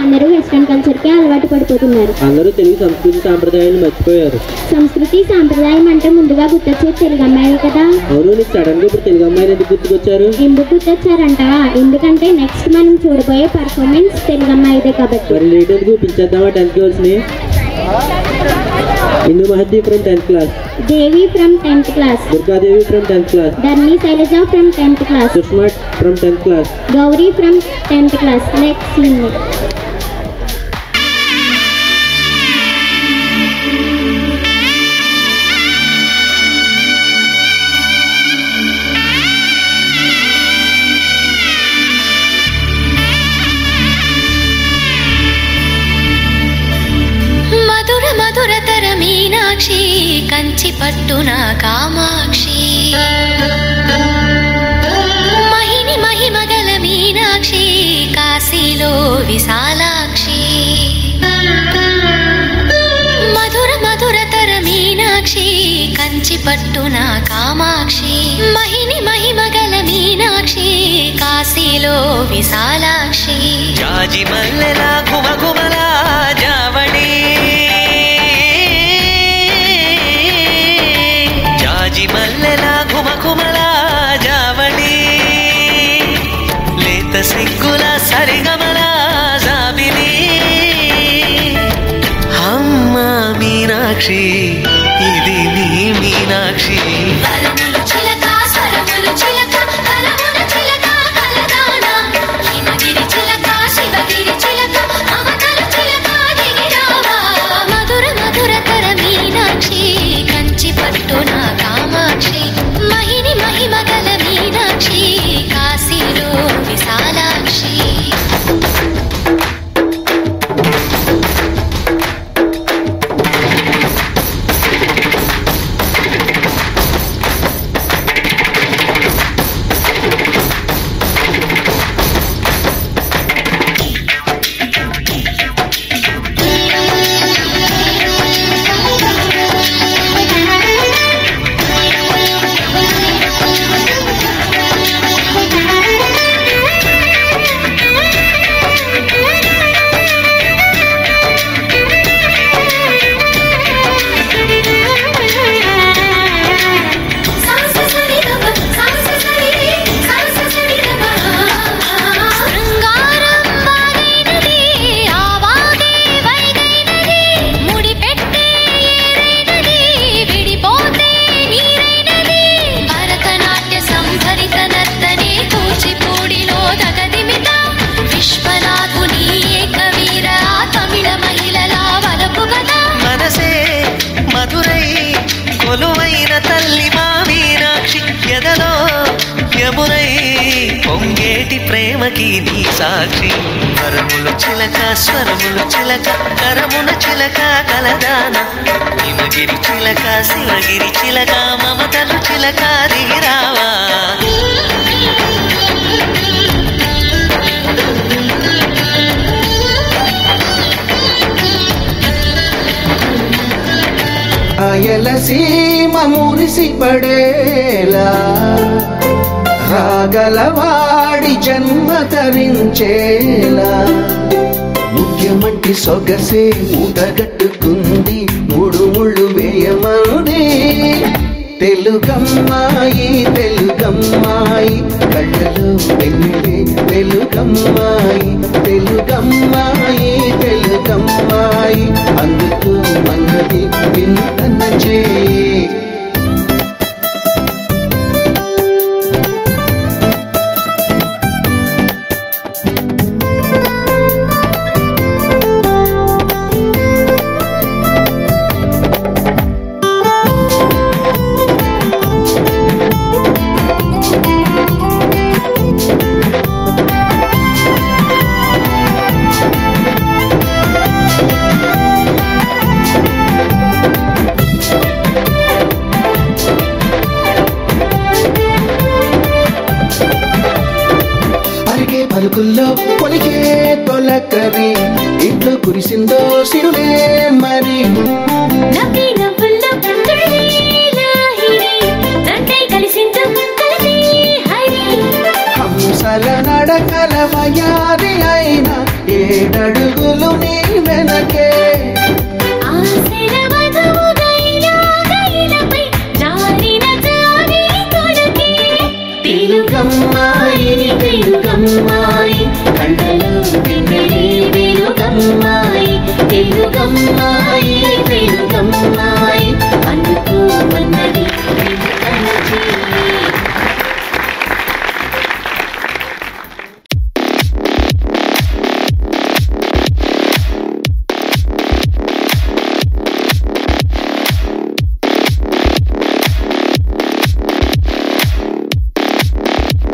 అందరూ వెస్ట్రన్ కల్చర్కే అలవాటు పడిపోతున్నారు. అందరూ తెలుగు సంస్కృతి సాంప్రదాయాలు మర్చిపోయారు. సంస్కృతి సాంప్రదాయం అంటే ముందుగా గుర్తొచ్చేది తెలుగు అమ్మాయిలు కదా. అవును, నీకు సడన్ గా ఇప్పుడు తెలుగు అమ్మాయిలు ఎందుకు గుర్తుకొచ్చారు? ఎందుకు గుర్తొచ్చారంటావా? ఎందుకంటే నెక్స్ట్ మనం చూడబోయే పర్ఫార్మెన్స్ తెలుగు అమ్మాయిదే కాబట్టి. మరి లేట్ ఎందుకు పిలిచేద్దామా 10th girls ని? Indu Mahathi from 10th class, Devi from 10th class, Durgadevi from 10th class, Dharani Sailaja from 10th class, Sushma from 10th class, Gauri from 10th class. Let's sing it. మధురతర మీనాక్షి కంచి పట్టున కామాక్షి మహిని మహిమగల మీనాక్షి కాశీలో విశాలాక్షి మధురతర మీనాక్షి కంచి పట్టున కామాక్షి మహిని మహిమగల మీనాక్షి కాశీలో విశాలాక్షి జాజి మల్లెలా గుమగుమలా జావళి మల్లెలా ఘుమఘుమలా జావళి లేత సిగ్గుల సరిగమల జాబిలి అమ్మ మీనాక్షి ఇది నీ మీనాక్షి కొలువైన తల్లి మా మీనాక్షి ఎదలో యమునై పొంగేటి ప్రేమకి నీ సాక్షి వరములు చిలక స్వరములు చిలక కరమున చిలక కలదాన హిమగిరి చిలక శివగిరి చిలక మమతలు చిలక దిగిరావా ఆయలసీమ మురిసి పడేలా రాగలవాడి జన్మ తరించేలా ముఖ్యమంటి సొగసే మూటగట్టుకుంది మూడు ముళ్ళు వేయమనుదే తెలుగమ్మాయి తెలుగమ్మాయి కళ్ళలో వెన్నెలే తెలుగమ్మాయి తెలుగమ్మాయి తెలుగమ్మాయి అందుకు మన్నది వింతన చేయి పలుకుల్లో పొలికే తొలకరి ఇంట్లో కురిసిందో సిరులే మరి హంసల నడకల వయారి అయిన ఏడడుగులు నీ వెనకే తెలుగమ్మాయి తెలుగమ్మాయి కళ్ళలో వెన్నెలే వెలుగమ్మాయి తెలుగమ్మాయి తెలుగమ్మాయి అనుకోమన్నది